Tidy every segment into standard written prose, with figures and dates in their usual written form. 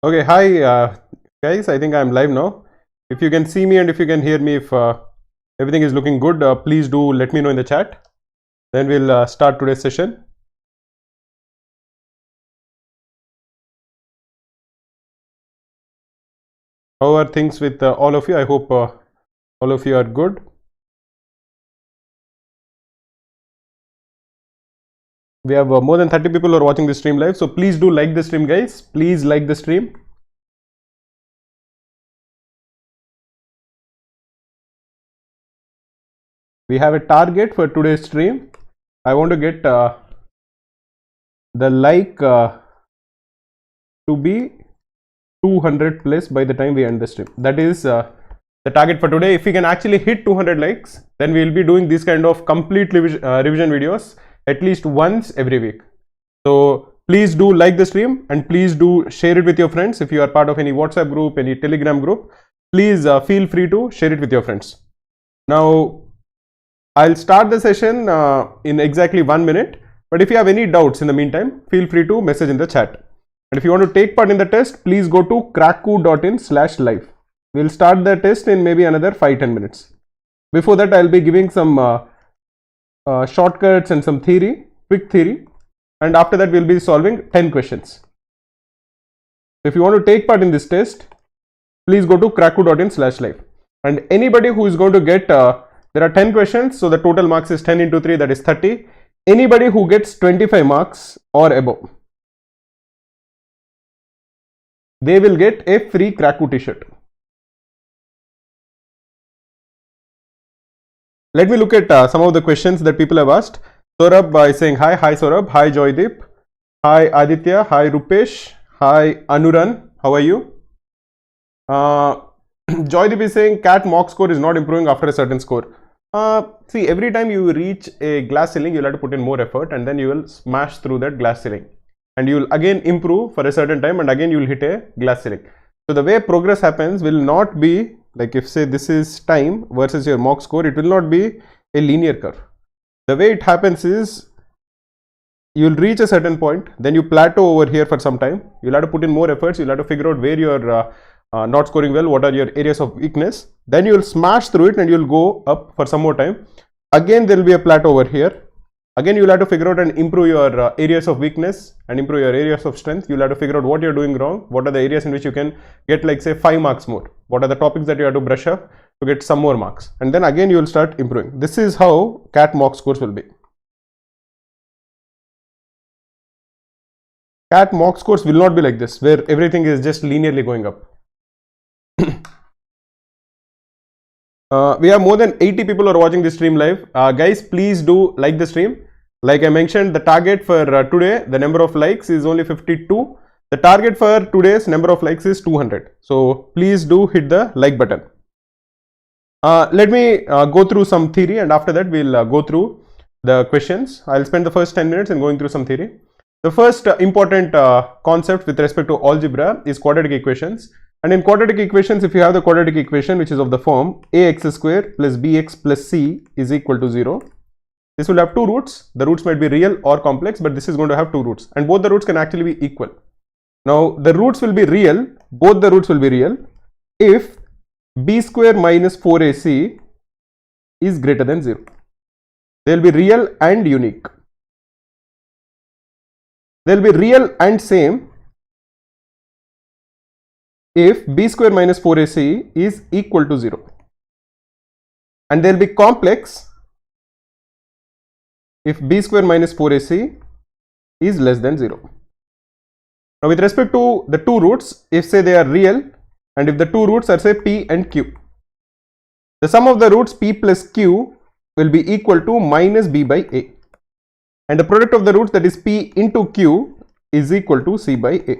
Okay, hi guys, I think I'm live now. If you can see me and if you can hear me, if everything is looking good, please do let me know in the chat. Then we'll start today's session. How are things with all of you? I hope all of you are good. We have more than 30 people who are watching the stream live, so please do like the stream, guys. Please like the stream. We have a target for today's stream. I want to get the like to be 200 plus by the time we end the stream. That is the target for today. If we can actually hit 200 likes, then we will be doing these kind of complete revision videos at least once every week. So please do like the stream and please do share it with your friends. If you are part of any WhatsApp group, any Telegram group, please feel free to share it with your friends. Now I'll start the session in exactly 1 minute, but if you have any doubts in the meantime, feel free to message in the chat. And if you want to take part in the test, please go to crackku.in/live. We'll start the test in maybe another 5-10 minutes. Before that, I'll be giving some shortcuts and some theory, quick theory. And after that, we'll be solving 10 questions. If you want to take part in this test, please go to crackku.in/live. And anybody who is going to get, there are 10 questions, so the total marks is 10 into 3, that is 30. Anybody who gets 25 marks or above, they will get a free Crackku t-shirt. Let me look at some of the questions that people have asked. Saurabh is saying hi. Hi Saurabh. Hi Joydeep. Hi Aditya. Hi Rupesh. Hi Anuran. How are you? Joydeep is saying CAT mock score is not improving after a certain score. See, every time you reach a glass ceiling, you'll have to put in more effort and then you will smash through that glass ceiling. And you will again improve for a certain time and again you will hit a glass ceiling. So the way progress happens will not be like, if say this is time versus your mock score, it will not be a linear curve. The way it happens is you will reach a certain point, then you plateau over here for some time. You'll have to put in more efforts. You'll have to figure out where you're not scoring well, what are your areas of weakness. Then you will smash through it and you'll go up for some more time. Again, there will be a plateau over here. Again, you'll have to figure out and improve your areas of weakness and improve your areas of strength. You'll have to figure out what you're doing wrong, what are the areas in which you can get, like say 5 marks more. What are the topics that you have to brush up to get some more marks. And then again, you will start improving. This is how CAT mock scores will be. CAT mock scores will not be like this, where everything is just linearly going up. We have more than 80 people who are watching this stream live. Guys, please do like the stream. Like I mentioned, the target for today, the number of likes is only 52. The target for today's number of likes is 200. So please do hit the like button. Let me go through some theory and after that we'll go through the questions. I'll spend the first 10 minutes in going through some theory. The first important concept with respect to algebra is quadratic equations. And in quadratic equations, if you have the quadratic equation which is of the form ax square plus bx plus c is equal to 0, this will have two roots. The roots might be real or complex, but this is going to have two roots and both the roots can actually be equal. Now the roots will be real, both the roots will be real if b square minus 4ac is greater than 0. They will be real and unique. They will be real and same if b square minus 4ac is equal to 0, and they will be complex if b square minus 4ac is less than 0. Now with respect to the two roots, if say they are real and if the two roots are say p and q, the sum of the roots p plus q will be equal to minus b by a, and the product of the roots, that is p into q, is equal to c by a.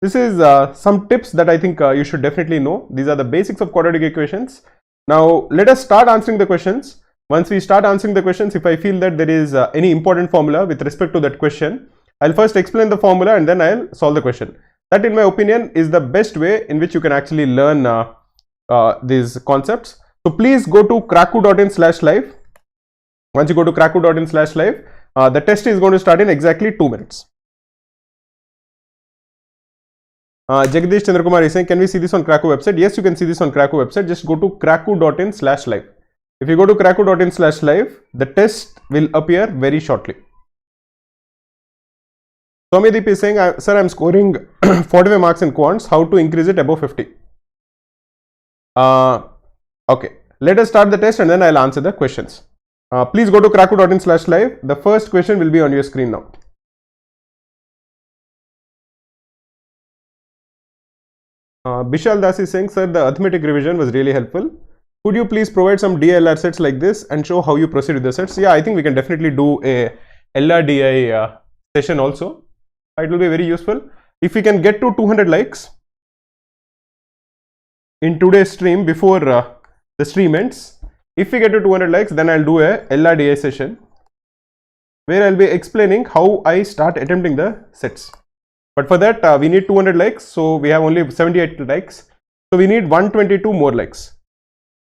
This is some tips that I think you should definitely know. These are the basics of quadratic equations. Now let us start answering the questions. Once we start answering the questions, if I feel that there is any important formula with respect to that question, I'll first explain the formula and then I'll solve the question. That, in my opinion, is the best way in which you can actually learn these concepts. So please go to crackku.in/live. Once you go to crackku.in/live, the test is going to start in exactly 2 minutes. Jagdish Chandrakumar is saying, can we see this on Krakow website? Yes, you can see this on Krakow website. Just go to krakow.in/live. If you go to krakow.in/live, the test will appear very shortly. Somideep is saying, sir, I'm scoring 45 marks in quants. How to increase it above 50? Okay, let us start the test and then I'll answer the questions. Please go to krakow.in/live. The first question will be on your screen now. Bishal Das is saying, sir, the arithmetic revision was really helpful. Could you please provide some DLR sets like this and show how you proceed with the sets? Yeah, I think we can definitely do a LRDI session also. It will be very useful. If we can get to 200 likes in today's stream before the stream ends, if we get to 200 likes, then I'll do a LRDI session where I'll be explaining how I start attempting the sets. But for that, we need 200 likes. So we have only 78 likes. So we need 122 more likes.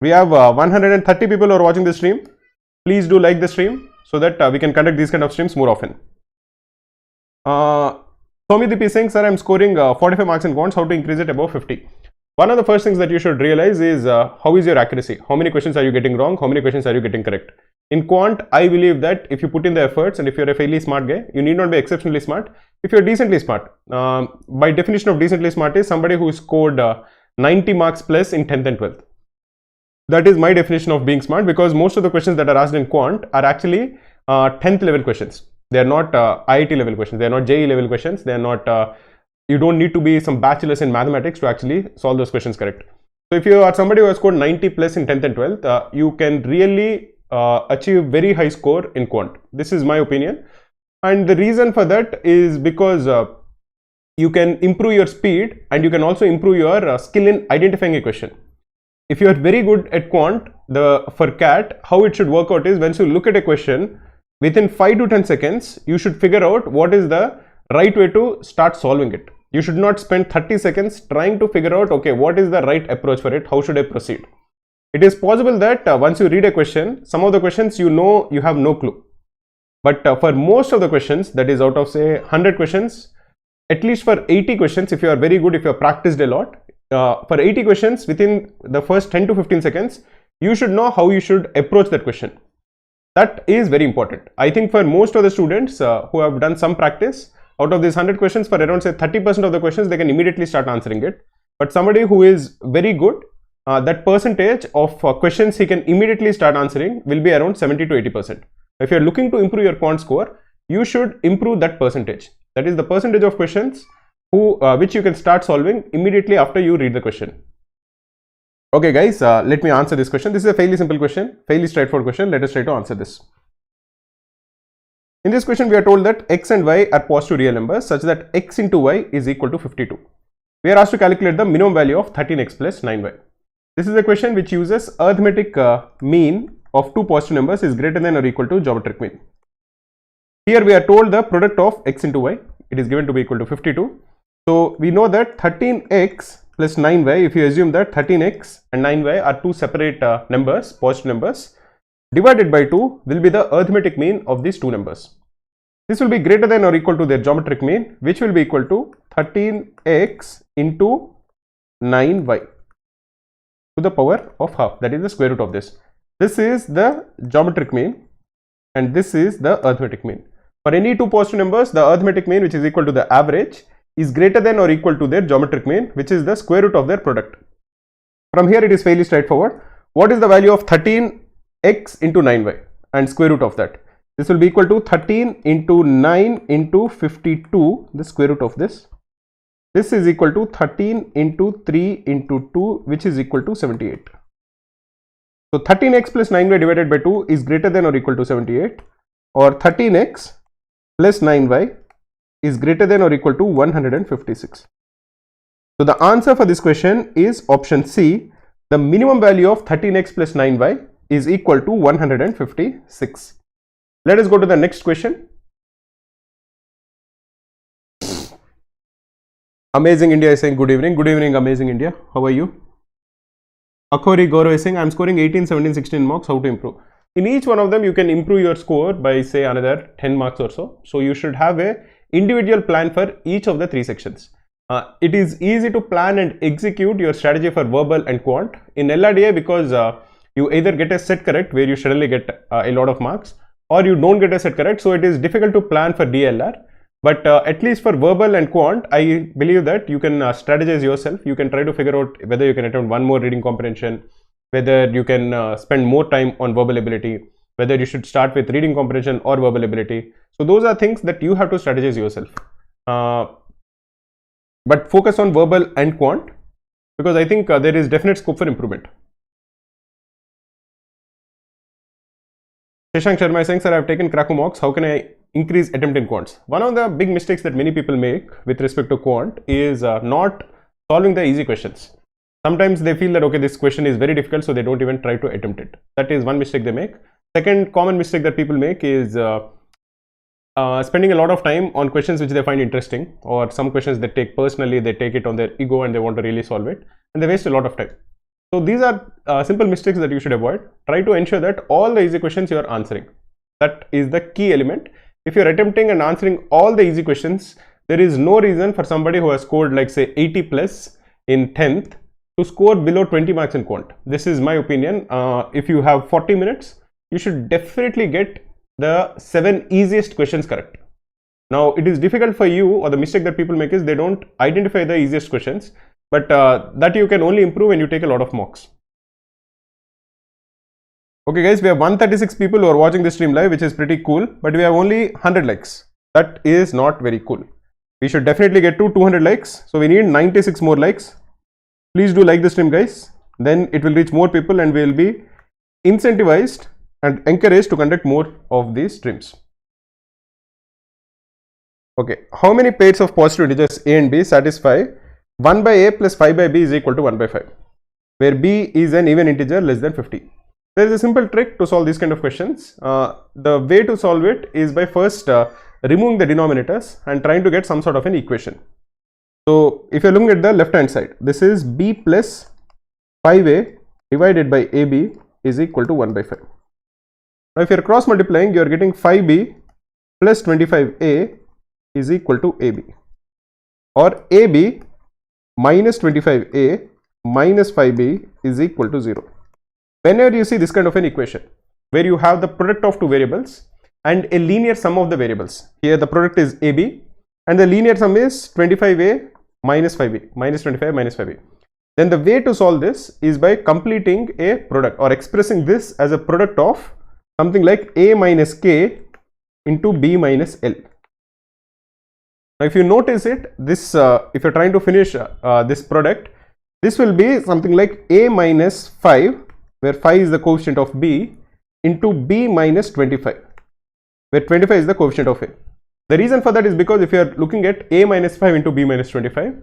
We have 130 people who are watching the stream. Please do like the stream so that we can conduct these kind of streams more often. Somideep is saying, sir, I'm scoring 45 marks in quants. How to increase it above 50? One of the first things that you should realize is how is your accuracy? How many questions are you getting wrong? How many questions are you getting correct? In quant, I believe that if you put in the efforts and if you're a fairly smart guy, you need not be exceptionally smart. If you're decently smart, by definition of decently smart is somebody who scored 90 marks plus in 10th and 12th. That is my definition of being smart, because most of the questions that are asked in quant are actually 10th level questions. They are not IIT level questions. They are not JEE level questions. They are not, you don't need to be some bachelor's in mathematics to actually solve those questions correct. So if you are somebody who has scored 90 plus in 10th and 12th, you can really achieve very high score in quant. This is my opinion. And the reason for that is because you can improve your speed and you can also improve your skill in identifying a question. If you are very good at quant, for CAT, how it should work out is once you look at a question, within 5 to 10 seconds, you should figure out what is the right way to start solving it. You should not spend 30 seconds trying to figure out, okay, what is the right approach for it? How should I proceed? It is possible that once you read a question, some of the questions you know you have no clue. But for most of the questions, that is out of say 100 questions, at least for 80 questions, if you are very good, if you have practiced a lot, for 80 questions within the first 10 to 15 seconds, you should know how you should approach that question. That is very important. I think for most of the students who have done some practice, out of these 100 questions, for around say 30% of the questions, they can immediately start answering it. But somebody who is very good, that percentage of questions he can immediately start answering will be around 70 to 80%. If you are looking to improve your quant score, you should improve that percentage. That is the percentage of questions which you can start solving immediately after you read the question. Okay guys, let me answer this question. This is a fairly simple question, fairly straightforward question. Let us try to answer this. In this question, we are told that x and y are positive real numbers such that x into y is equal to 52. We are asked to calculate the minimum value of 13x plus 9y. This is a question which uses arithmetic mean of two positive numbers is greater than or equal to geometric mean. Here we are told the product of x into y, it is given to be equal to 52. So we know that 13x plus 9y, if you assume that 13x and 9y are two separate numbers, positive numbers, divided by 2 will be the arithmetic mean of these two numbers. This will be greater than or equal to their geometric mean, which will be equal to 13x into 9y to the power of half, that is the square root of this. This is the geometric mean and this is the arithmetic mean. For any two positive numbers, the arithmetic mean, which is equal to the average, is greater than or equal to their geometric mean, which is the square root of their product. From here it is fairly straightforward. What is the value of 13x into 9y and square root of that? This will be equal to 13 into 9 into 52, the square root of this. This is equal to 13 into 3 into 2, which is equal to 78. So 13x plus 9y divided by 2 is greater than or equal to 78, or 13x plus 9y is greater than or equal to 156. So the answer for this question is option C. The minimum value of 13x plus 9y is equal to 156. Let us go to the next question. Amazing India is saying good evening. Good evening, Amazing India. How are you? Akhori Gaurav is saying I'm scoring 18, 17, 16 marks. How to improve? In each one of them, you can improve your score by say another 10 marks or so. So you should have a individual plan for each of the three sections. It is easy to plan and execute your strategy for verbal and quant. In LRDA, because you either get a set correct where you suddenly get a lot of marks, or you don't get a set correct, so it is difficult to plan for DLR. But at least for verbal and quant, I believe that you can strategize yourself. You can try to figure out whether you can attempt one more reading comprehension, whether you can spend more time on verbal ability, whether you should start with reading comprehension or verbal ability. So those are things that you have to strategize yourself. But focus on verbal and quant, because I think there is definite scope for improvement. Shashank Sharma is saying, sir, I have taken Krakow mocks. How can I increase attempt in quants? One of the big mistakes that many people make with respect to quant is not solving the easy questions. Sometimes they feel that, okay, this question is very difficult, so they don't even try to attempt it. That is one mistake they make. Second common mistake that people make is spending a lot of time on questions which they find interesting, or some questions they take personally, they take it on their ego and they want to really solve it, and they waste a lot of time. So these are simple mistakes that you should avoid. Try to ensure that all the easy questions you are answering. That is the key element. If you are attempting and answering all the easy questions, there is no reason for somebody who has scored like say 80 plus in 10th to score below 20 marks in quant. This is my opinion. If you have 40 minutes, you should definitely get the 7 easiest questions correct. Now it is difficult for you, or the mistake that people make is they don't identify the easiest questions, but that you can only improve when you take a lot of mocks. Okay guys, we have 136 people who are watching this stream live, which is pretty cool, but we have only 100 likes. That is not very cool. We should definitely get to 200 likes. So we need 96 more likes. Please do like the stream guys. Then it will reach more people and we will be incentivized and encouraged to conduct more of these streams. Okay, how many pairs of positive integers a and b satisfy 1 by a plus 5 by b is equal to 1 by 5, where b is an even integer less than 50. There is a simple trick to solve these kind of questions. The way to solve it is by first removing the denominators and trying to get some sort of an equation. So if you're looking at the left hand side, this is b plus 5a divided by ab is equal to 1 by 5. Now if you're cross multiplying, you're getting 5b plus 25a is equal to ab, or ab minus 25a minus 5b is equal to 0. Whenever you see this kind of an equation where you have the product of two variables and a linear sum of the variables, here the product is ab and the linear sum is 25a minus 5b, minus 25 minus 5b, then the way to solve this is by completing a product or expressing this as a product of something like a minus k into b minus l. Now if you notice it, this if you're trying to finish this product, this will be something like a minus 5, where 5 is the coefficient of b, into b minus 25, where 25 is the coefficient of a. The reason for that is because if you are looking at a minus 5 into b minus 25,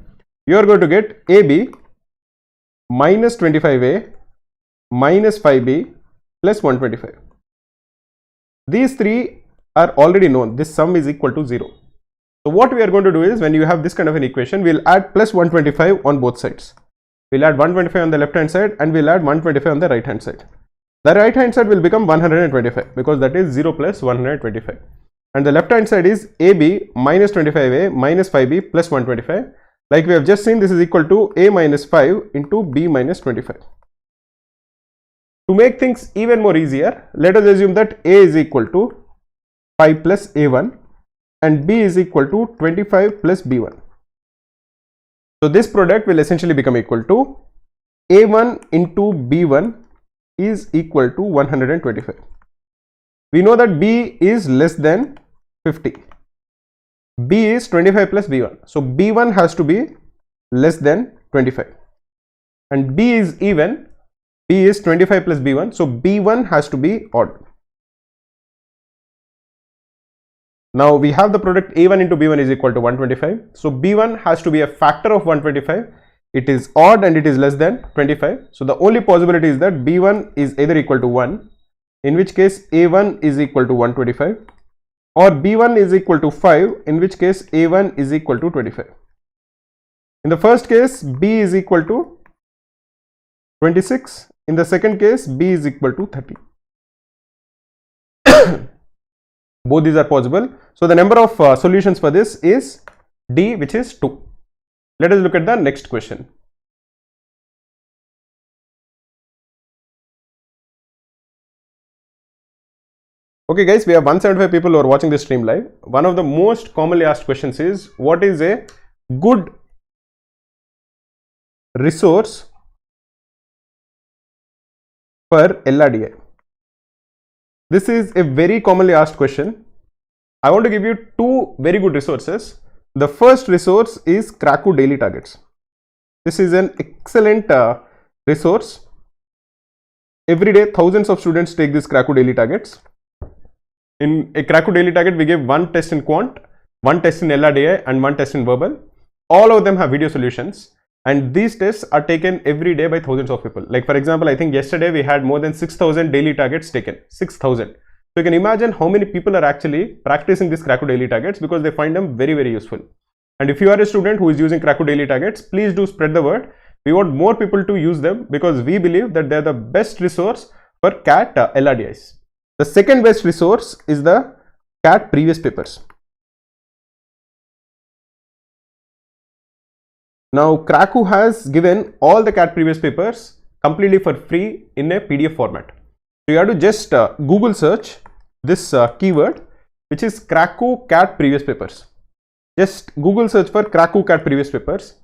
you are going to get ab minus 25a minus 5b plus 125. These three are already known. This sum is equal to 0. So what we are going to do is, when you have this kind of an equation, we'll add plus 125 on both sides. We'll add 125 on the left hand side and we'll add 125 on the right hand side. The right hand side will become 125 because that is 0 plus 125. And the left hand side is ab minus 25a minus 5b plus 125. Like we have just seen, this is equal to a minus 5 into b minus 25. To make things even more easier, let us assume that a is equal to 5 plus a1 and b is equal to 25 plus b1. So this product will essentially become equal to a1 into b1 is equal to 125. We know that b is less than 50. b is 25 plus b1. So b1 has to be less than 25. And b is even. b is 25 plus b1. So b1 has to be odd. Now we have the product a1 into b1 is equal to 125. So b1 has to be a factor of 125. It is odd and it is less than 25. So the only possibility is that b1 is either equal to 1, in which case a1 is equal to 125, or b1 is equal to 5, in which case a1 is equal to 25. In the first case, b is equal to 26. In the second case, b is equal to 30. Both these are possible. So the number of solutions for this is D, which is 2. Let us look at the next question. Okay guys, we have 175 people who are watching this stream live. One of the most commonly asked questions is, what is a good resource for LRDI? This is a very commonly asked question. I want to give you two very good resources. The first resource is Krakow Daily Targets. This is an excellent resource. Every day thousands of students take this Krakow Daily Targets. In a Krakow Daily Target, we give one test in quant, one test in LRDI and one test in verbal. All of them have video solutions, and these tests are taken every day by thousands of people. Like for example, I think yesterday we had more than 6,000 daily targets taken. 6,000. So you can imagine how many people are actually practicing these Krakow Daily Targets because they find them very, very useful. And if you are a student who is using Krakow Daily Targets, please do spread the word. We want more people to use them because we believe that they are the best resource for CAT LRDIs. The second best resource is the CAT previous papers. Now Krakow has given all the CAT previous papers completely for free in a PDF format. So you have to just Google search this keyword, which is Krakow CAT previous papers. Just Google search for Krakow CAT previous papers.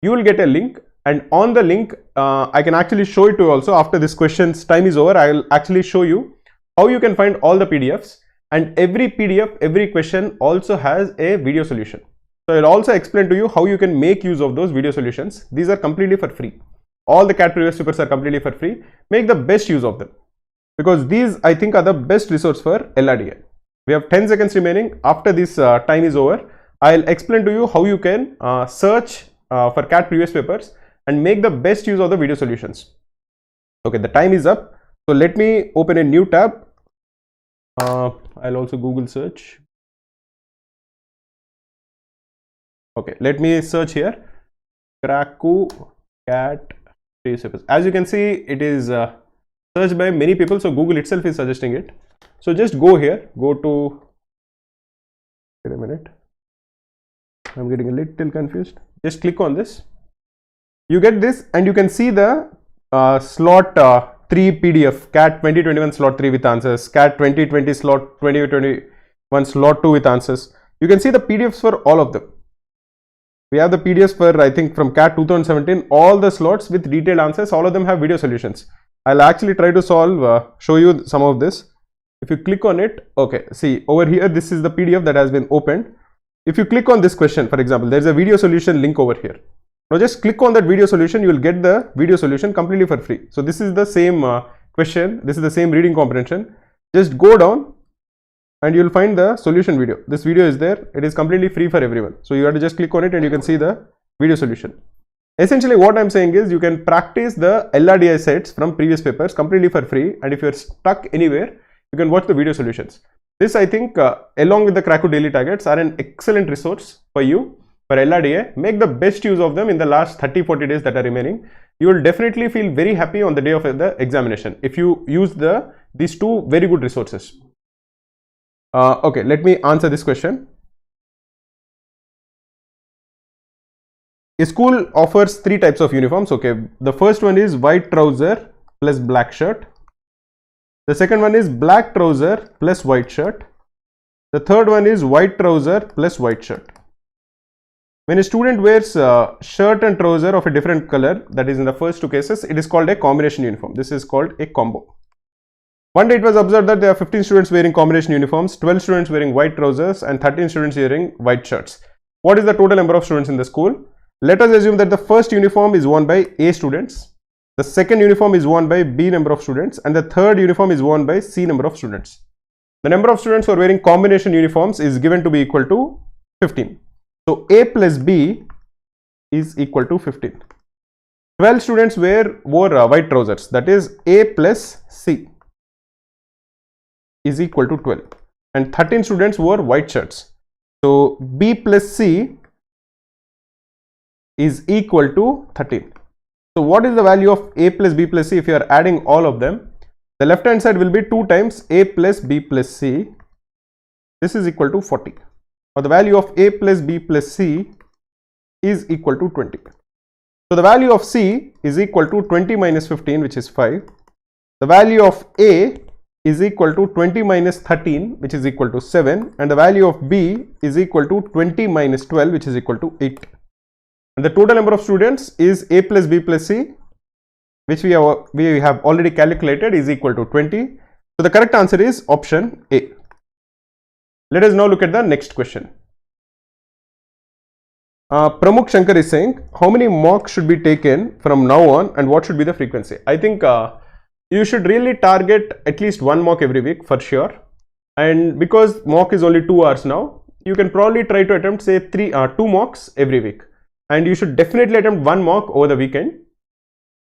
You will get a link, and on the link I can actually show it to you also. After this question's time is over, I will actually show you how you can find all the PDFs, and every PDF, every question also has a video solution. So I'll also explain to you how you can make use of those video solutions. These are completely for free. All the CAT previous papers are completely for free. Make the best use of them because these I think are the best resource for LRDI. We have 10 seconds remaining. After this time is over, I'll explain to you how you can search for CAT previous papers and make the best use of the video solutions. Okay, the time is up. So let me open a new tab. I'll also Google search. Okay, let me search here. Krakow CAT previous papers. As you can see, it is searched by many people. So Google itself is suggesting it. So just go here. Go to. Wait a minute. I'm getting a little confused. Just click on this. You get this, and you can see the slot 3 PDF, CAT 2021 slot 3 with answers, CAT 2020 slot 2021 slot 2 with answers. You can see the PDFs for all of them. We have the PDFs for I think from CAT 2017, all the slots with detailed answers. All of them have video solutions. I'll actually try to solve, show you some of this. If you click on it, okay, see over here, this is the PDF that has been opened. If you click on this question, for example, there's a video solution link over here. Now just click on that video solution, you will get the video solution completely for free. So this is the same question, this is the same reading comprehension. Just go down and you will find the solution video. This video is there, it is completely free for everyone. So you have to just click on it and you can see the video solution. Essentially what I'm saying is you can practice the LRDI sets from previous papers completely for free, and if you're stuck anywhere, you can watch the video solutions. This I think along with the Krakow Daily Targets are an excellent resource for you. For LRDI, make the best use of them in the last 30-40 days that are remaining. You will definitely feel very happy on the day of the examination if you use these two very good resources. Okay, let me answer this question. A school offers 3 types of uniforms. Okay, the first one is white trouser plus black shirt. The second one is black trouser plus white shirt. The third one is white trouser plus white shirt. When a student wears shirt and trouser of a different color, that is in the first 2 cases, it is called a combination uniform. This is called a combo. One day it was observed that there are 15 students wearing combination uniforms, 12 students wearing white trousers and 13 students wearing white shirts. What is the total number of students in the school? Let us assume that the first uniform is worn by A students, the second uniform is worn by B number of students, and the third uniform is worn by C number of students. The number of students who are wearing combination uniforms is given to be equal to 15. So A plus B is equal to 15. 12 students wore white trousers, that is A plus C is equal to 12, and 13 students wore white shirts. So B plus C is equal to 13. So what is the value of A plus B plus C if you are adding all of them? The left hand side will be 2 times A plus B plus C. This is equal to 40. Or the value of A plus B plus C is equal to 20. So the value of C is equal to 20 minus 15, which is 5. The value of A is equal to 20 minus 13, which is equal to 7, and the value of B is equal to 20 minus 12, which is equal to 8. And the total number of students is A plus B plus C, which we have already calculated, is equal to 20. So the correct answer is option A. Let us now look at the next question. Pramukh Shankar is saying, how many mocks should be taken from now on and what should be the frequency? I think you should really target at least one mock every week for sure. And because mock is only 2 hours now, you can probably try to attempt say 2 mocks every week. And you should definitely attempt 1 mock over the weekend.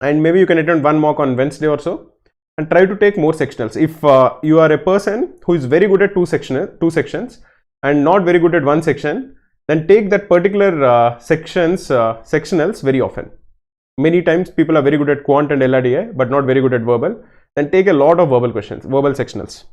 And maybe you can attempt 1 mock on Wednesday or so. And try to take more sectionals. If you are a person who is very good at two sections and not very good at one section, then take that particular sectionals very often. Many times people are very good at quant and LRDI but not very good at verbal. Then take a lot of verbal questions, verbal sectionals.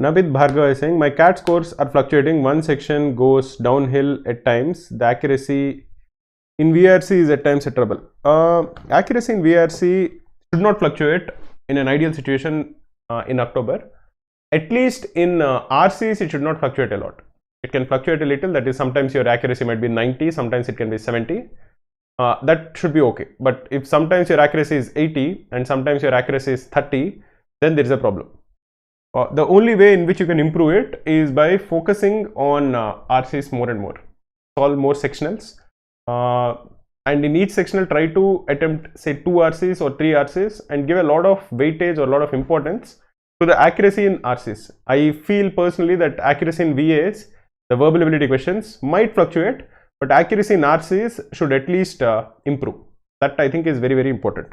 Nabid Bhargava is saying, my CAT scores are fluctuating. One section goes downhill at times. The accuracy in VRC is at times a trouble. Accuracy in VRC should not fluctuate in an ideal situation in October. At least in RCs, it should not fluctuate a lot. It can fluctuate a little. That is, sometimes your accuracy might be 90, sometimes it can be 70. That should be okay. But if sometimes your accuracy is 80 and sometimes your accuracy is 30, then there is a problem. The only way in which you can improve it is by focusing on RCs more and more. Solve more sectionals. And in each sectional, try to attempt say 2 RCs or 3 RCs and give a lot of weightage or a lot of importance to the accuracy in RCs. I feel personally that accuracy in VAs, the verbal ability questions, might fluctuate, but accuracy in RCs should at least improve. That I think is very, very important.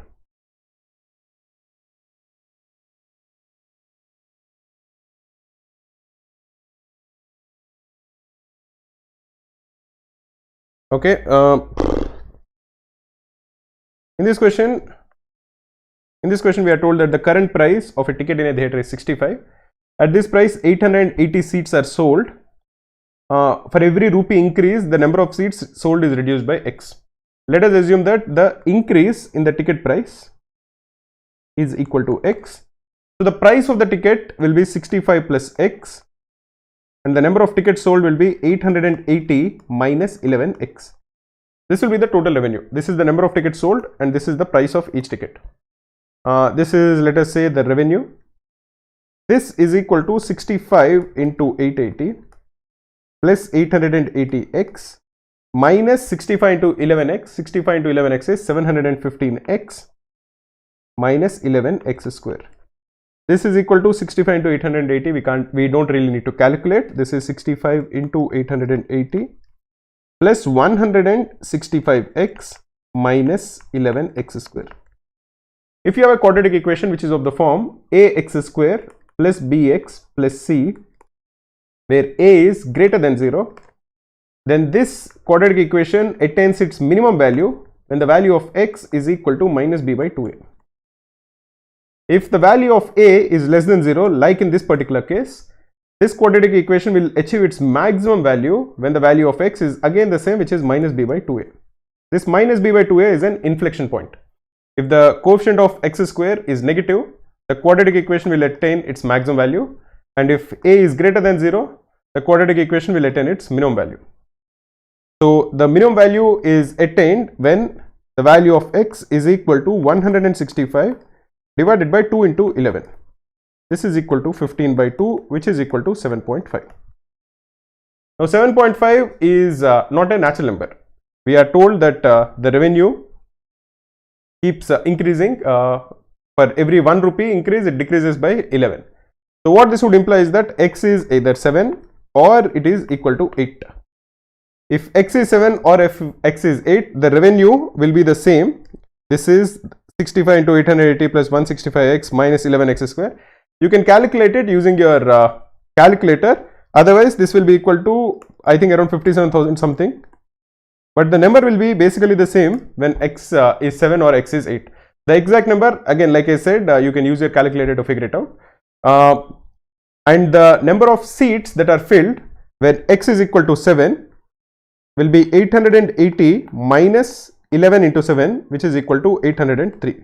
Okay, in this question we are told that the current price of a ticket in a theatre is 65. At this price 880 seats are sold. For every rupee increase, the number of seats sold is reduced by X. Let us assume that the increase in the ticket price is equal to X. So the price of the ticket will be 65 plus X. And the number of tickets sold will be 880 minus 11x. This will be the total revenue. This is the number of tickets sold and this is the price of each ticket. This is, let us say, the revenue. This is equal to 65 into 880 plus 880x minus 65 into 11x. 65 into 11x is 715x minus 11x square. This is equal to 65 into 880. We don't really need to calculate. This is 65 into 880 plus 165x minus 11x square. If you have a quadratic equation which is of the form ax square plus bx plus c, where a is greater than 0, then this quadratic equation attains its minimum value when the value of x is equal to minus b by 2a. If the value of a is less than 0, like in this particular case, this quadratic equation will achieve its maximum value when the value of x is again the same, which is minus b by 2a. This minus b by 2a is an inflection point. If the coefficient of x square is negative, the quadratic equation will attain its maximum value, and if a is greater than 0, the quadratic equation will attain its minimum value. So the minimum value is attained when the value of x is equal to 165 divided by 2 into 11. This is equal to 15 by 2, which is equal to 7.5. Now 7.5 is not a natural number. We are told that the revenue keeps increasing. For every 1 rupee increase, it decreases by 11. So what this would imply is that x is either 7 or it is equal to 8. If x is 7 or if x is 8, the revenue will be the same. This is 65 into 880 plus 165x minus 11x square. You can calculate it using your calculator. Otherwise this will be equal to, I think, around 57,000 something, but the number will be basically the same when x is 7 or x is 8. The exact number, again, like I said, you can use your calculator to figure it out. And the number of seats that are filled when x is equal to 7 will be 880 minus 11 into 7, which is equal to 803.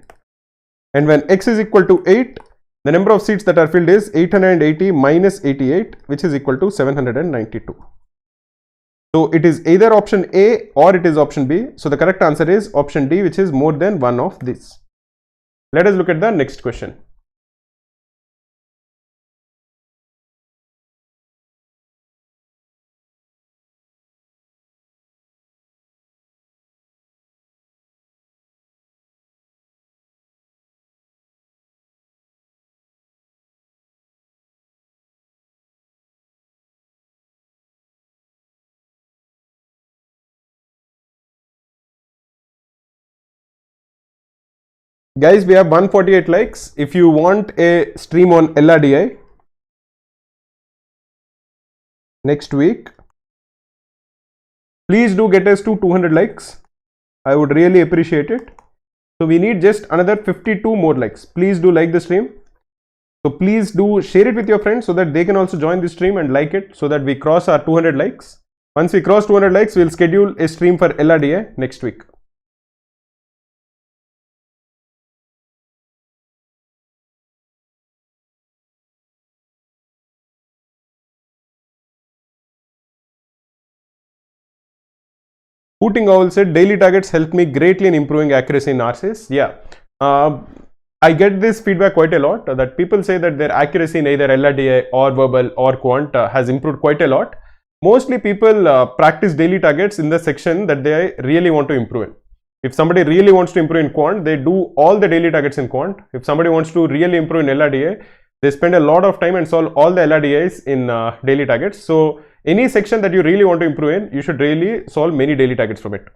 And when x is equal to 8, the number of seats that are filled is 880 minus 88, which is equal to 792. So it is either option A or it is option B. So the correct answer is option D, which is more than one of these. Let us look at the next question. Guys, we have 148 likes. If you want a stream on LRDI next week, please do get us to 200 likes. I would really appreciate it. So we need just another 52 more likes. Please do like the stream. So please do share it with your friends so that they can also join the stream and like it, so that we cross our 200 likes. Once we cross 200 likes, we'll schedule a stream for LRDI next week. Hooting Owl said, daily targets help me greatly in improving accuracy in RCS. Yeah, I get this feedback quite a lot, that people say that their accuracy in either LRDI or verbal or quant has improved quite a lot. Mostly people practice daily targets in the section that they really want to improve in. If somebody really wants to improve in quant, they do all the daily targets in quant. If somebody wants to really improve in LRDI, they spend a lot of time and solve all the LRDIs in daily targets. So any section that you really want to improve in, you should really solve many daily targets from it.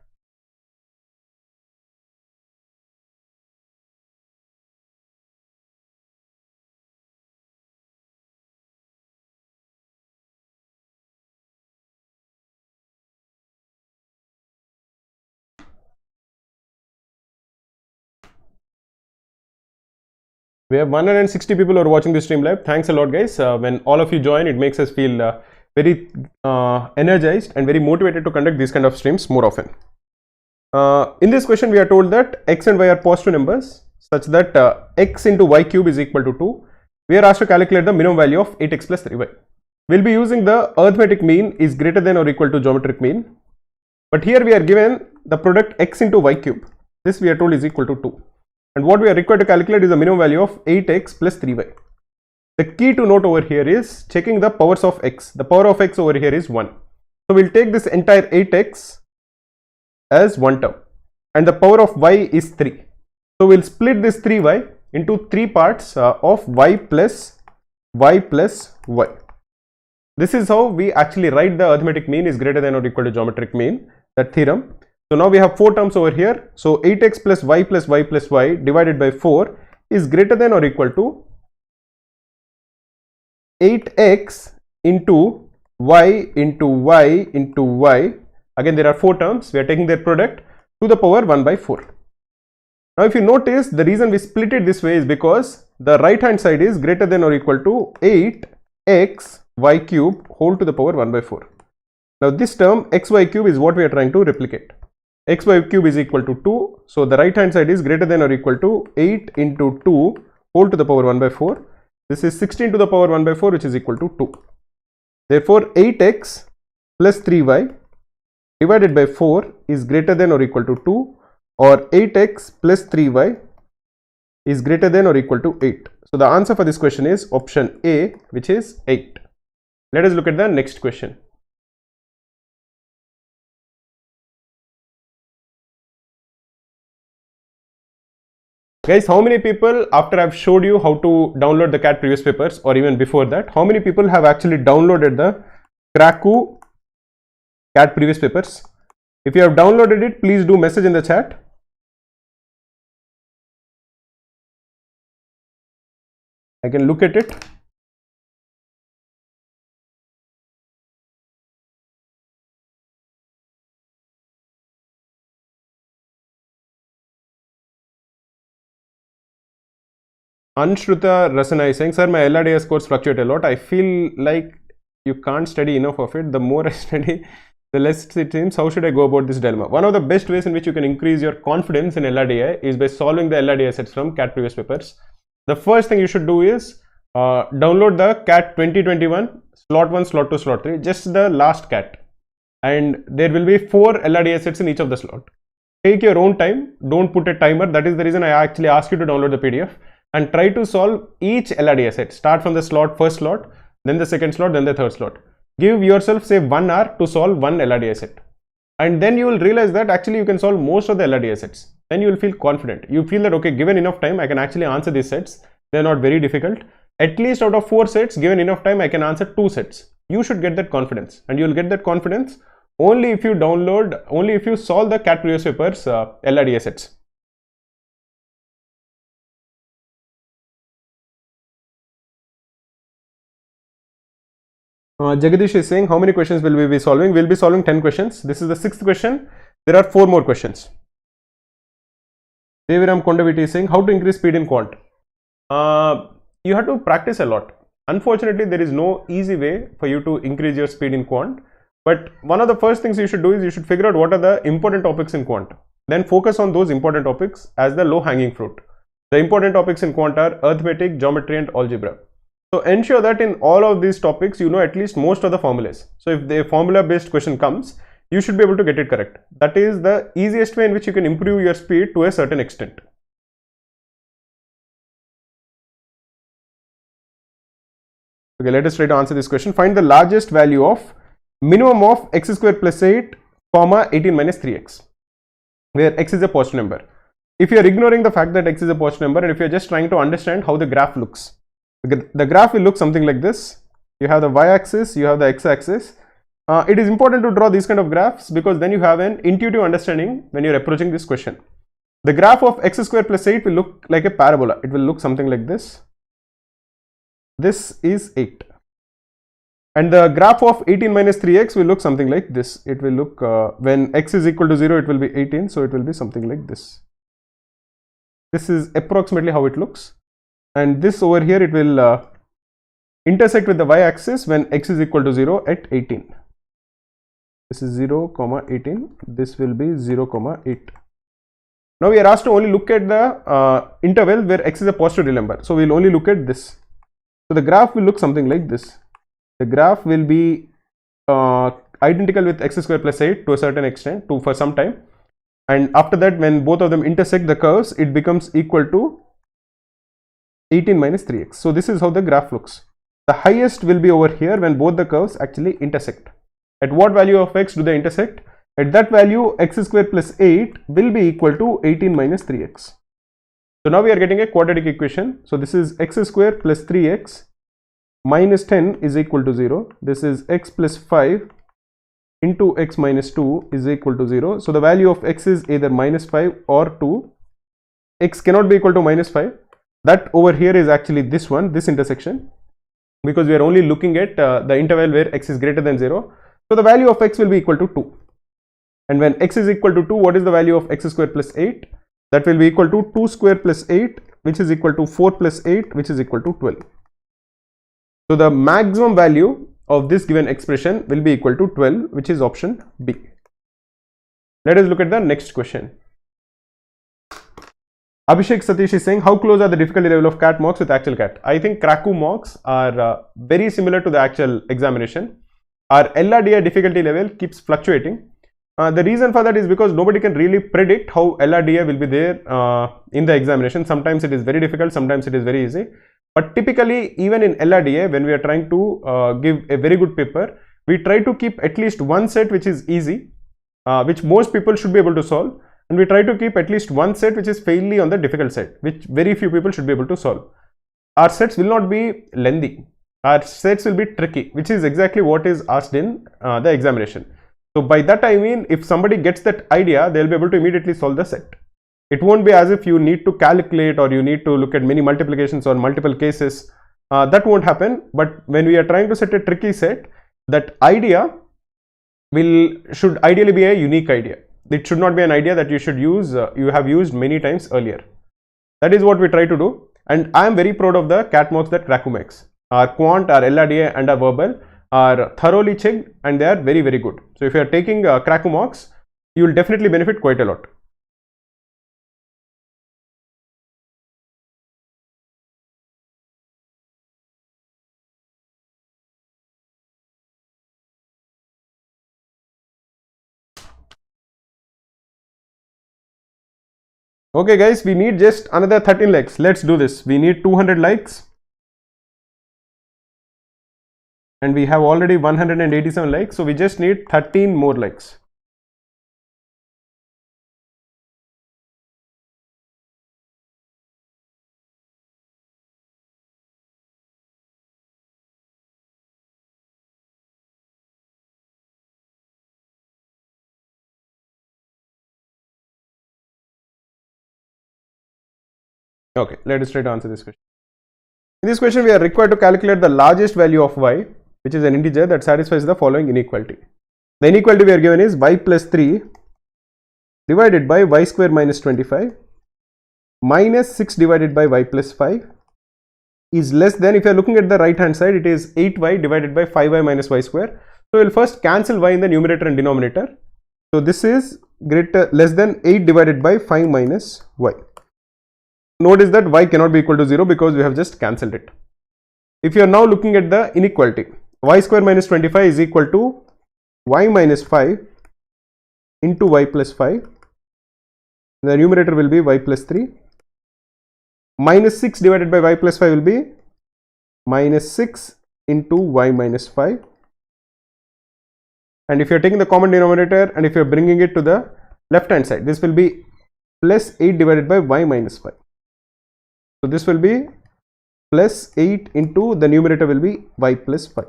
We have 160 people who are watching this stream live. Thanks a lot, guys. When all of you join, it makes us feel very energized and very motivated to conduct these kind of streams more often. In this question, we are told that x and y are positive numbers such that x into y cube is equal to 2. We are asked to calculate the minimum value of 8x plus 3y. We'll be using the arithmetic mean is greater than or equal to geometric mean. But here we are given the product x into y cube. This we are told is equal to 2. And what we are required to calculate is the minimum value of 8x plus 3y. The key to note over here is checking the powers of x. The power of x over here is 1. So we'll take this entire 8x as one term, and the power of y is 3. So we'll split this 3y into 3 parts of y plus y. This is how we actually write the arithmetic mean is greater than or equal to geometric mean, that theorem. So now we have 4 terms over here. So 8x plus y plus y plus y divided by 4 is greater than or equal to 8x into y into y into y. Again, there are 4 terms. We are taking their product to the power 1 by 4. Now if you notice, the reason we split it this way is because the right hand side is greater than or equal to 8x y cube whole to the power 1 by 4. Now this term xy cube is what we are trying to replicate. Xy cube is equal to 2. So the right hand side is greater than or equal to 8 into 2 whole to the power 1 by 4. This is 16 to the power 1 by 4, which is equal to 2. Therefore 8x plus 3y divided by 4 is greater than or equal to 2, or 8x plus 3y is greater than or equal to 8. So the answer for this question is option A, which is 8. Let us look at the next question. Guys, how many people, after I've showed you how to download the CAT previous papers, or even before that, how many people have actually downloaded the Krakow CAT previous papers? If you have downloaded it, please do message in the chat. I can look at it. Anshruta Rasana is saying, sir, my LRDA scores fluctuate a lot. I feel like you can't study enough of it. The more I study, the less it seems. How should I go about this dilemma? One of the best ways in which you can increase your confidence in LRDA is by solving the LRDA sets from CAT previous papers. The first thing you should do is download the CAT 2021 slot 1, slot 2, slot 3, just the last CAT. And there will be 4 LRDA sets in each of the slot. Take your own time. Don't put a timer. That is the reason I actually asked you to download the PDF. And try to solve each LRDA set. Start from the first slot, then the second slot, then the third slot. Give yourself say 1 hour to solve one LRDA set. And then you will realize that actually you can solve most of the LRDA sets. Then you will feel confident. You feel that, okay, given enough time, I can actually answer these sets. They are not very difficult. At least out of 4 sets, given enough time, I can answer 2 sets. You should get that confidence. And you will get that confidence only if you solve the CAT previous papers LRDA sets. Jagadish is saying, how many questions will we be solving? We'll be solving 10 questions. This is the 6th question. There are 4 more questions. Deviram Kondaviti is saying, how to increase speed in quant? You have to practice a lot. Unfortunately, there is no easy way for you to increase your speed in quant. But one of the first things you should do is you should figure out what are the important topics in quant. Then focus on those important topics as the low hanging fruit. The important topics in quant are arithmetic, geometry and algebra. So ensure that in all of these topics, you know at least most of the formulas. So if the formula based question comes, you should be able to get it correct. That is the easiest way in which you can improve your speed to a certain extent. Okay, let us try to answer this question. Find the largest value of minimum of x square plus 8, comma 18 minus 3x, where x is a positive number. If you are ignoring the fact that x is a positive number and if you are just trying to understand how the graph looks, the graph will look something like this. You have the y-axis, you have the x-axis. It is important to draw these kind of graphs because then you have an intuitive understanding when you are approaching this question. The graph of x square plus 8 will look like a parabola. It will look something like this. This is 8. And the graph of 18 minus 3x will look something like this. It will look, when x is equal to 0, it will be 18. So it will be something like this. This is approximately how it looks. And this over here, it will intersect with the y-axis when x is equal to 0 at 18. This is 0, 18. This will be 0, 8. Now we are asked to only look at the interval where x is a positive real number. So we will only look at this. So the graph will look something like this. The graph will be identical with x square plus 8 to a certain extent for some time. And after that, when both of them intersect the curves, it becomes equal to 18 minus 3x. So this is how the graph looks. The highest will be over here when both the curves actually intersect. At what value of x do they intersect? At that value, x square plus 8 will be equal to 18 minus 3x. So now we are getting a quadratic equation. So this is x square plus 3x minus 10 is equal to 0. This is x plus 5 into x minus 2 is equal to 0. So the value of x is either minus 5 or 2. X cannot be equal to minus 5. That over here is actually this one, this intersection, because we are only looking at the interval where x is greater than 0. So the value of x will be equal to 2. And when x is equal to 2, what is the value of x square plus 8? That will be equal to 2 square plus 8, which is equal to 4 plus 8, which is equal to 12. So the maximum value of this given expression will be equal to 12, which is option B. Let us look at the next question. Abhishek Satish is saying, how close are the difficulty level of CAT mocks with actual CAT? I think Krakow mocks are very similar to the actual examination. Our LRDA difficulty level keeps fluctuating. The reason for that is because nobody can really predict how LRDA will be there in the examination. Sometimes it is very difficult, sometimes it is very easy. But typically, even in LRDA, when we are trying to give a very good paper, we try to keep at least one set which is easy, which most people should be able to solve. And we try to keep at least one set which is fairly on the difficult side, which very few people should be able to solve. Our sets will not be lengthy. Our sets will be tricky, which is exactly what is asked in the examination. So by that I mean, if somebody gets that idea, they'll be able to immediately solve the set. It won't be as if you need to calculate or you need to look at many multiplications or multiple cases. That won't happen. But when we are trying to set a tricky set, that idea should ideally be a unique idea. It should not be an idea that you should use, you have used many times earlier. That is what we try to do. and I am very proud of the CAT mocks that Krakow makes. Our quant, our LRDA and our verbal are thoroughly checked and they are very, very good. So if you are taking Krakow mocks, you will definitely benefit quite a lot. Okay guys, we need just another 13 likes. Let's do this. We need 200 likes. And we have already 187 likes. So we just need 13 more likes. Okay, let us try to answer this question. In this question, we are required to calculate the largest value of y, which is an integer that satisfies the following inequality. The inequality we are given is y plus 3 divided by y square minus 25 minus 6 divided by y plus 5 is less than, if you are looking at the right hand side, it is 8y divided by 5y minus y square. So we will first cancel y in the numerator and denominator. So this is less than 8 divided by 5 minus y. Notice that y cannot be equal to 0 because we have just cancelled it. If you are now looking at the inequality, y square minus 25 is equal to y minus 5 into y plus 5. The numerator will be y plus 3. Minus 6 divided by y plus 5 will be minus 6 into y minus 5. And if you are taking the common denominator and if you are bringing it to the left hand side, this will be plus 8 divided by y minus 5. So this will be plus 8 into the numerator will be y plus 5.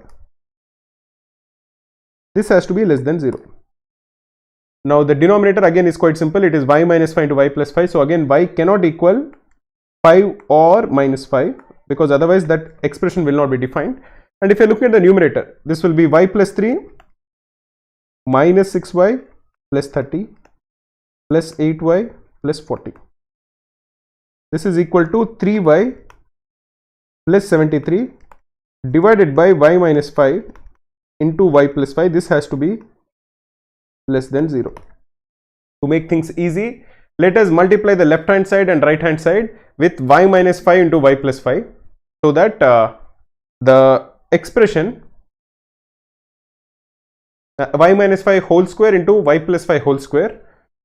This has to be less than 0. Now the denominator again is quite simple. It is y minus 5 into y plus 5. So again y cannot equal 5 or minus 5 because otherwise that expression will not be defined. And if you look at the numerator, this will be y plus 3 minus 6y plus 30 plus 8y plus 40. This is equal to 3y plus 73 divided by y minus 5 into y plus 5. This has to be less than 0. To make things easy, let us multiply the left hand side and right hand side with y minus 5 into y plus 5 so that the expression y minus 5 whole square into y plus 5 whole square,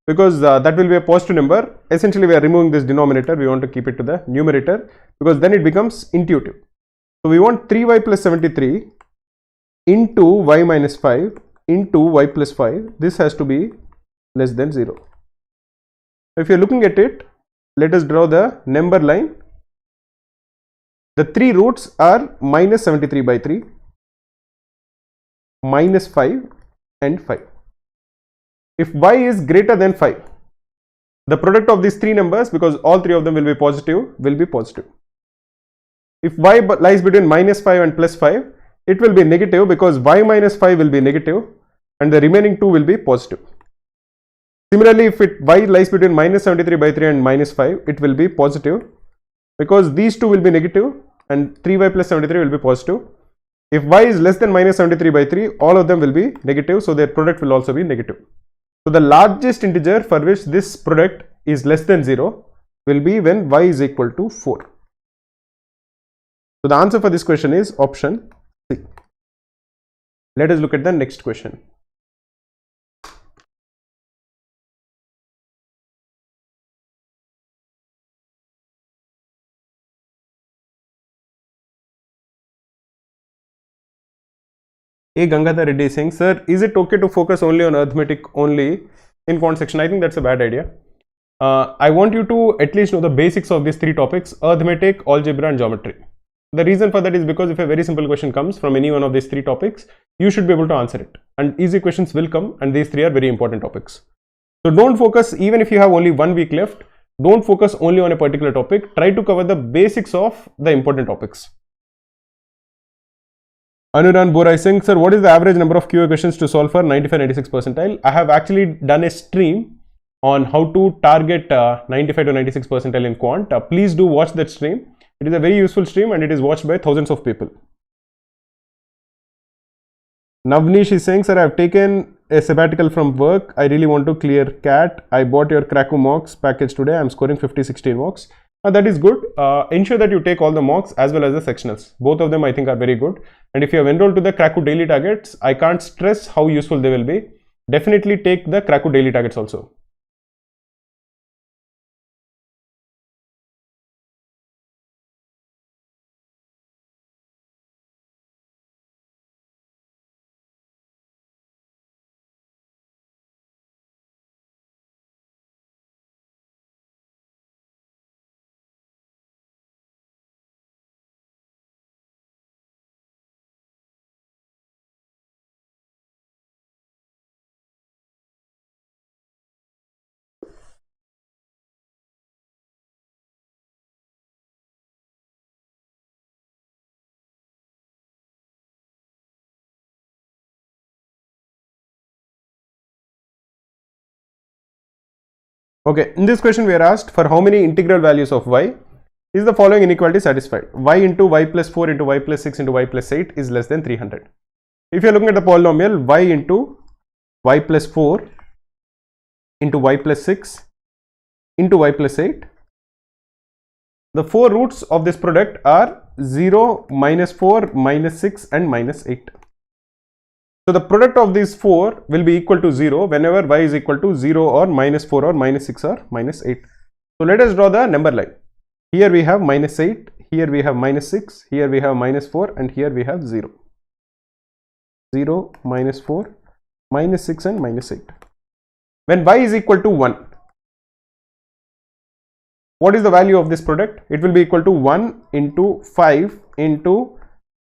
because that will be a positive number. Essentially we are removing this denominator, we want to keep it to the numerator because then it becomes intuitive. So we want 3y plus 73 into y minus 5 into y plus 5. This has to be less than 0. If you are looking at it, let us draw the number line. The three roots are minus 73 by 3, minus 5 and 5. If y is greater than 5, the product of these three numbers, because all three of them will be positive, will be positive. If y lies between minus 5 and plus 5, it will be negative because y minus 5 will be negative and the remaining two will be positive. Similarly, if y lies between minus 73 by 3 and minus 5, it will be positive because these two will be negative and 3y plus 73 will be positive. If y is less than minus 73 by 3, all of them will be negative, so their product will also be negative. So the largest integer for which this product is less than 0 will be when y is equal to 4. So the answer for this question is option C. Let us look at the next question. A Gangadhar Reddy is saying, sir, is it okay to focus only on arithmetic only in quant section? I think that's a bad idea. I want you to at least know the basics of these three topics: arithmetic, algebra and geometry. The reason for that is because if a very simple question comes from any one of these three topics, you should be able to answer it, and easy questions will come, and these three are very important topics. So don't focus, even if you have only 1 week left, don't focus only on a particular topic. Try to cover the basics of the important topics. Anuran Bora is saying, sir, what is the average number of QA questions to solve for 95-96 percentile? I have actually done a stream on how to target 95 to 96 percentile in quant. Please do watch that stream. It is a very useful stream and it is watched by thousands of people. Navnish is saying, sir, I have taken a sabbatical from work. I really want to clear CAT. I bought your Krakow mocks package today. I am scoring 50-16 mocks. That is good. Ensure that you take all the mocks as well as the sectionals. Both of them I think are very good. And if you have enrolled to the Krakow daily targets, I can't stress how useful they will be. Definitely take the Krakow daily targets also. Okay, in this question we are asked for how many integral values of y is the following inequality satisfied. Y into y plus 4 into y plus 6 into y plus 8 is less than 300. If you are looking at the polynomial y into y plus 4 into y plus 6 into y plus 8, the four roots of this product are 0, minus 4, minus 6 and minus 8. So the product of these four will be equal to 0 whenever y is equal to 0 or minus 4 or minus 6 or minus 8. So let us draw the number line. Here we have minus 8, here we have minus 6, here we have minus 4 and here we have 0. 0, minus 4, minus 6 and minus 8. When y is equal to 1, what is the value of this product? It will be equal to 1 into 5 into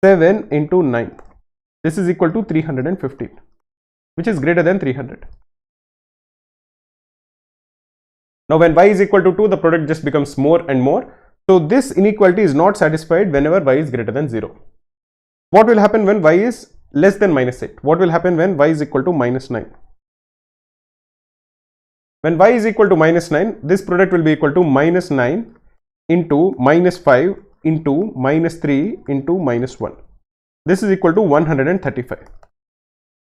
7 into 9. This is equal to 315, which is greater than 300. Now when y is equal to 2, the product just becomes more and more. So this inequality is not satisfied whenever y is greater than 0. What will happen when y is less than minus 8? What will happen when y is equal to minus 9? When y is equal to minus 9, this product will be equal to minus 9 into minus 5 into minus 3 into minus 1. This is equal to 135.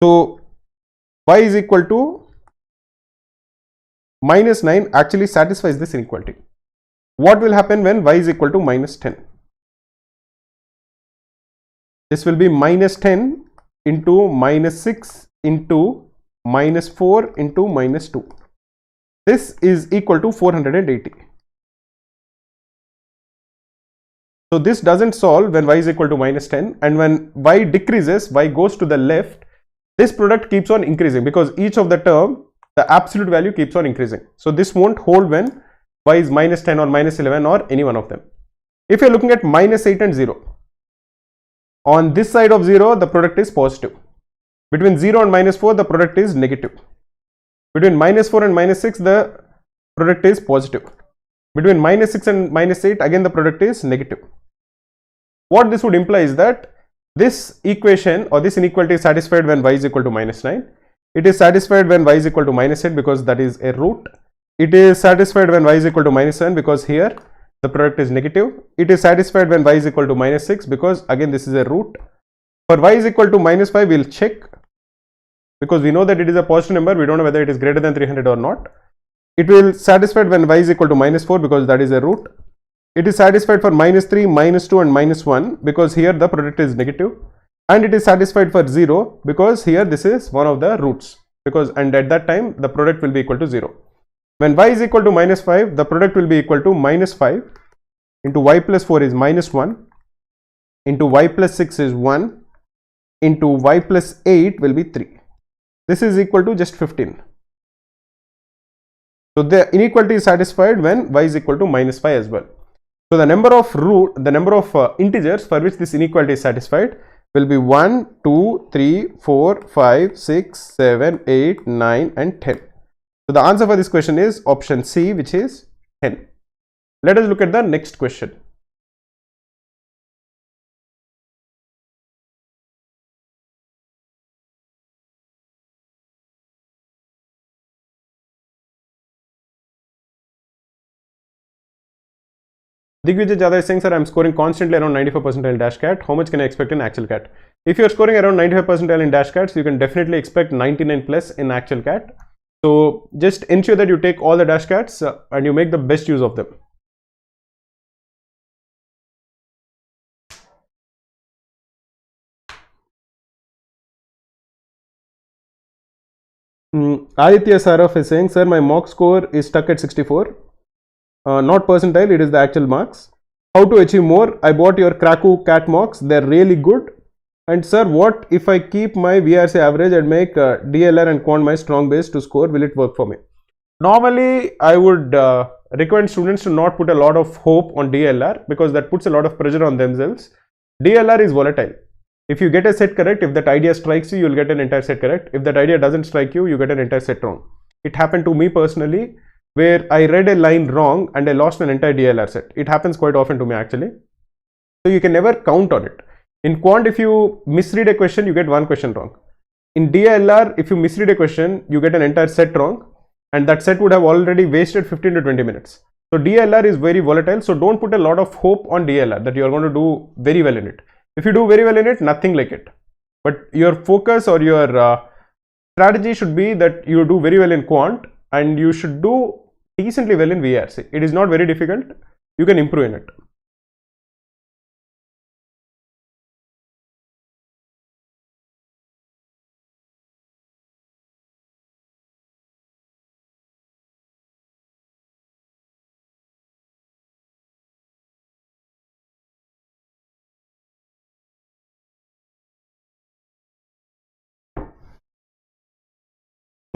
So y is equal to minus 9 actually satisfies this inequality. What will happen when y is equal to minus 10? This will be minus 10 into minus 6 into minus 4 into minus 2. This is equal to 480. So this doesn't solve when y is equal to minus 10, and when y decreases, y goes to the left, this product keeps on increasing because each of the term, the absolute value keeps on increasing. So this won't hold when y is minus 10 or minus 11 or any one of them. If you're looking at minus 8 and 0, on this side of 0, the product is positive. Between 0 and minus 4, the product is negative. Between minus 4 and minus 6, the product is positive. Between minus 6 and minus 8, again the product is negative. What this would imply is that this equation or this inequality is satisfied when y is equal to minus 9. It is satisfied when y is equal to minus 8 because that is a root. It is satisfied when y is equal to minus 7 because here the product is negative. It is satisfied when y is equal to minus 6 because again this is a root. For y is equal to minus 5, we will check because we know that it is a positive number. We don't know whether it is greater than 300 or not. It will satisfied when y is equal to minus 4 because that is a root. It is satisfied for minus 3, minus 2 and minus 1 because here the product is negative, and it is satisfied for 0 because here this is one of the roots, because and at that time the product will be equal to 0. When y is equal to minus 5, the product will be equal to minus 5 into y plus 4 is minus 1 into y plus 6 is 1 into y plus 8 will be 3. This is equal to just 15. So the inequality is satisfied when y is equal to minus 5 as well. So the number of integers for which this inequality is satisfied will be 1, 2, 3, 4, 5, 6, 7, 8, 9 and 10. So the answer for this question is option C, which is 10. Let us look at the next question. Digvijay Jadha is saying, sir, I'm scoring constantly around 95 percentile in dash cat. How much can I expect in actual cat? If you're scoring around 95 percentile in dash cats, you can definitely expect 99 plus in actual cat. So just ensure that you take all the dash cats and you make the best use of them. Aditya Saraf is saying, sir, my mock score is stuck at 64. Not percentile, it is the actual marks. How to achieve more? I bought your Krakow cat mocks, they're really good. And sir, what if I keep my VRC average and make DLR and Quant my strong base to score? Will it work for me? Normally, I would recommend students to not put a lot of hope on DLR because that puts a lot of pressure on themselves. DLR is volatile. If you get a set correct, if that idea strikes you, you'll get an entire set correct. If that idea doesn't strike you, you get an entire set wrong. It happened to me personally, where I read a line wrong and I lost an entire DLR set. It happens quite often to me actually. So you can never count on it. In Quant, if you misread a question, you get one question wrong. In DLR, if you misread a question, you get an entire set wrong, and that set would have already wasted 15 to 20 minutes. So DLR is very volatile, so don't put a lot of hope on DLR that you are going to do very well in it. If you do very well in it, nothing like it. But your focus or your strategy should be that you do very well in Quant and you should do decently well in VRC. It is not very difficult. You can improve in it.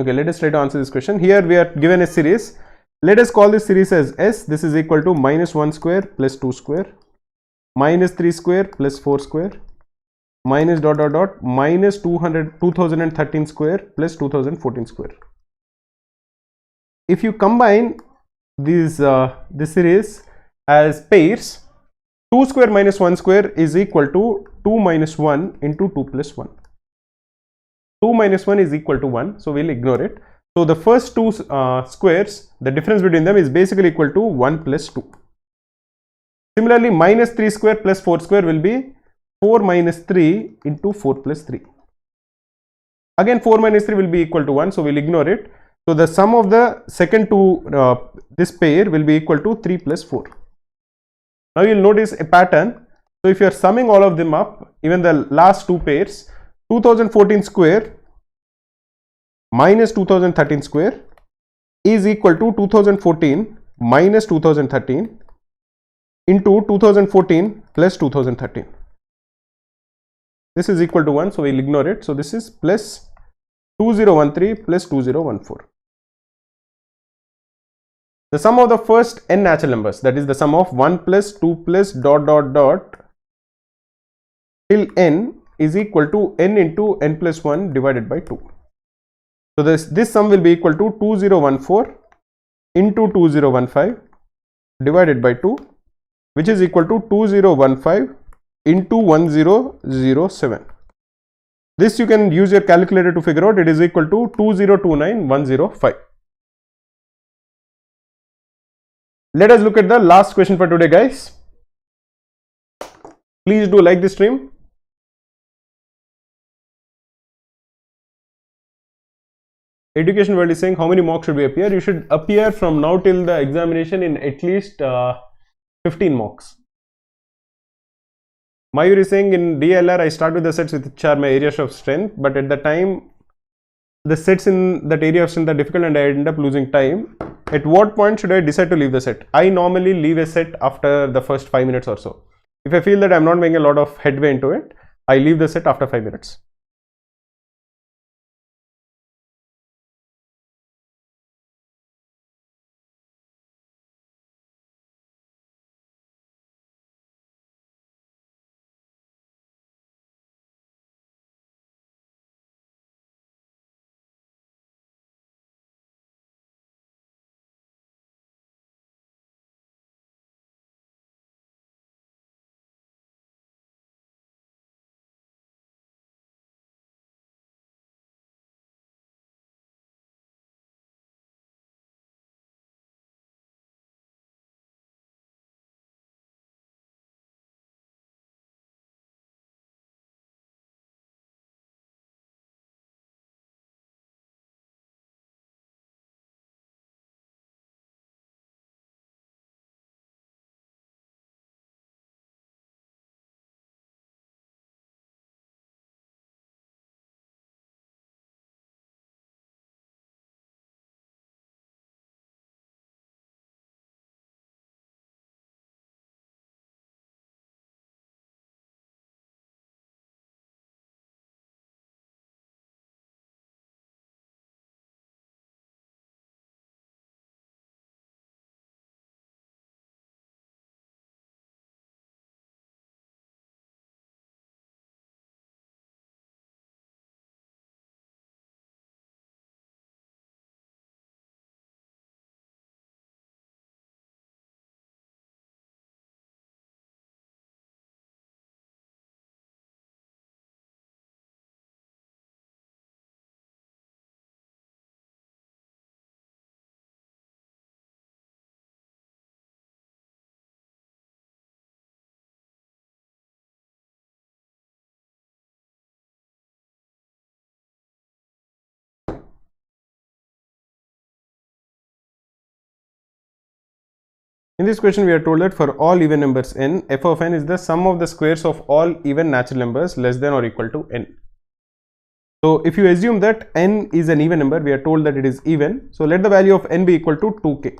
Okay, let us try to answer this question. Here we are given a series. Let us call this series as S. This is equal to minus 1 square plus 2 square, minus 3 square plus 4 square, minus dot dot dot minus 2013 square plus 2014 square. If you combine these this series as pairs, 2 square minus 1 square is equal to 2 minus 1 into 2 plus 1. 2 minus 1 is equal to 1, so we'll ignore it. So the first two squares, the difference between them is basically equal to 1 plus 2. Similarly, minus 3 square plus 4 square will be 4 minus 3 into 4 plus 3. Again 4 minus 3 will be equal to 1, so we'll ignore it. So the sum of the second two, this pair will be equal to 3 plus 4. Now you'll notice a pattern. So if you are summing all of them up, even the last two pairs, 2014 square minus 2013 square is equal to 2014 minus 2013 into 2014 plus 2013. This is equal to 1, so we'll ignore it. So this is plus 2013 plus 2014. The sum of the first n natural numbers, that is the sum of 1 plus 2 plus dot dot dot till n is equal to n into n plus 1 divided by 2. So this sum will be equal to 2014 into 2015 divided by 2, which is equal to 2015 into 1007. This you can use your calculator to figure out. It is equal to 2029105. Let us look at the last question for today, guys. Please do like this stream. Education World is saying, how many mocks should we appear? You should appear from now till the examination in at least 15 mocks. Mayur is saying, in DLR I start with the sets which are my areas of strength, but at the time the sets in that area of strength are difficult and I end up losing time. At what point should I decide to leave the set? I normally leave a set after the first 5 minutes or so. If I feel that I'm not making a lot of headway into it, I leave the set after 5 minutes. In this question we are told that for all even numbers n, f of n is the sum of the squares of all even natural numbers less than or equal to n. So if you assume that n is an even number, we are told that it is even, so let the value of n be equal to 2k.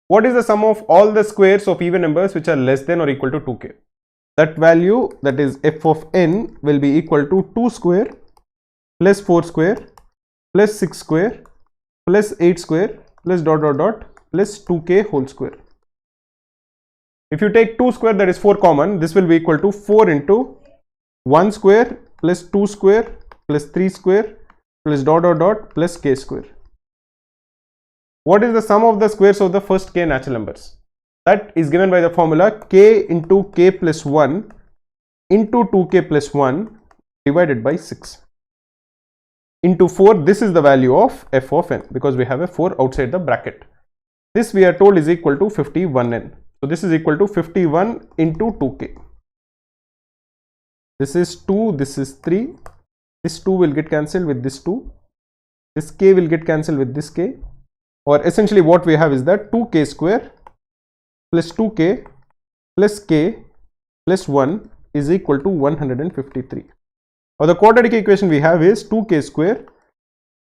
What is the sum of all the squares of even numbers which are less than or equal to 2k? That value, that is f of n, will be equal to 2 square plus 4 square plus 6 square plus 8 square plus dot dot dot plus 2k whole square. If you take 2 square, that is 4 common, this will be equal to 4 into 1 square plus 2 square plus 3 square plus dot dot dot plus k square. What is the sum of the squares of the first k natural numbers? That is given by the formula k into k plus 1 into 2k plus 1 divided by 6 into 4. This is the value of f of n because we have a 4 outside the bracket. This we are told is equal to 51n. So this is equal to 51 into 2k. This is 2, this is 3. This 2 will get cancelled with this 2. This k will get cancelled with this k. Or essentially what we have is that 2k square plus 2k plus k plus 1 is equal to 153. Or the quadratic equation we have is 2k square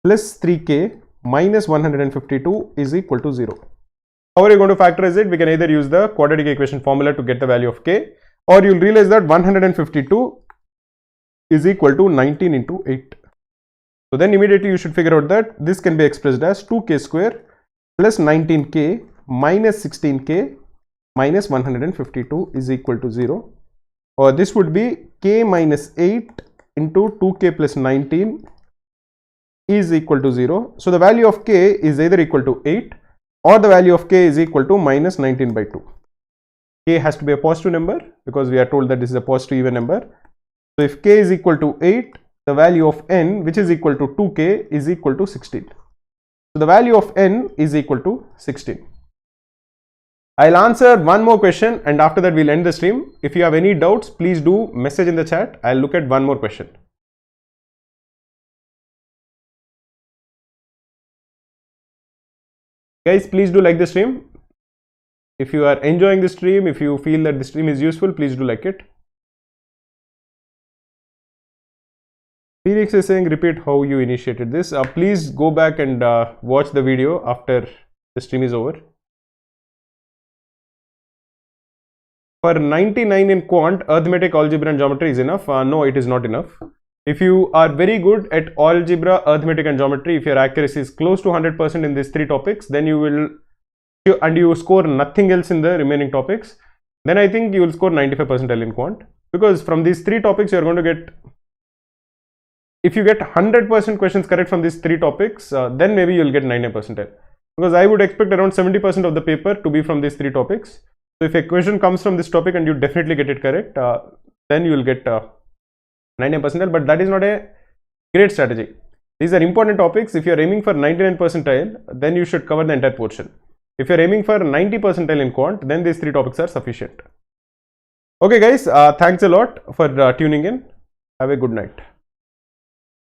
plus 3k minus 152 is equal to 0. How are you going to factorize it? We can either use the quadratic equation formula to get the value of k, or you'll realize that 152 is equal to 19 into 8. So then immediately you should figure out that this can be expressed as 2k square plus 19k minus 16k minus 152 is equal to 0, or this would be k minus 8 into 2k plus 19 is equal to 0. So the value of k is either equal to 8 or the value of k is equal to minus 19 by 2. K has to be a positive number because we are told that this is a positive even number. So if k is equal to 8, the value of n, which is equal to 2k, is equal to 16. So the value of n is equal to 16. I'll answer one more question and after that we'll end the stream. If you have any doubts, please do message in the chat. I'll look at one more question. Guys, please do like the stream. If you are enjoying the stream, if you feel that the stream is useful, please do like it. Felix is saying repeat how you initiated this. Please go back and watch the video after the stream is over. For 99 in quant, arithmetic, algebra and geometry is enough. No, it is not enough. If you are very good at algebra, arithmetic and geometry, if your accuracy is close to 100% in these 3 topics, then you will, and you score nothing else in the remaining topics, then I think you will score 95% in quant. Because from these 3 topics, you are going to get, if you get 100% questions correct from these 3 topics, then maybe you will get 99%. Because I would expect around 70% of the paper to be from these 3 topics. So if a question comes from this topic and you definitely get it correct, then you will get 99%, but that is not a great strategy. These are important topics. If you are aiming for 99 percentile, then you should cover the entire portion. If you are aiming for 90 percentile in quant, then these 3 topics are sufficient. Okay guys, thanks a lot for tuning in. Have a good night.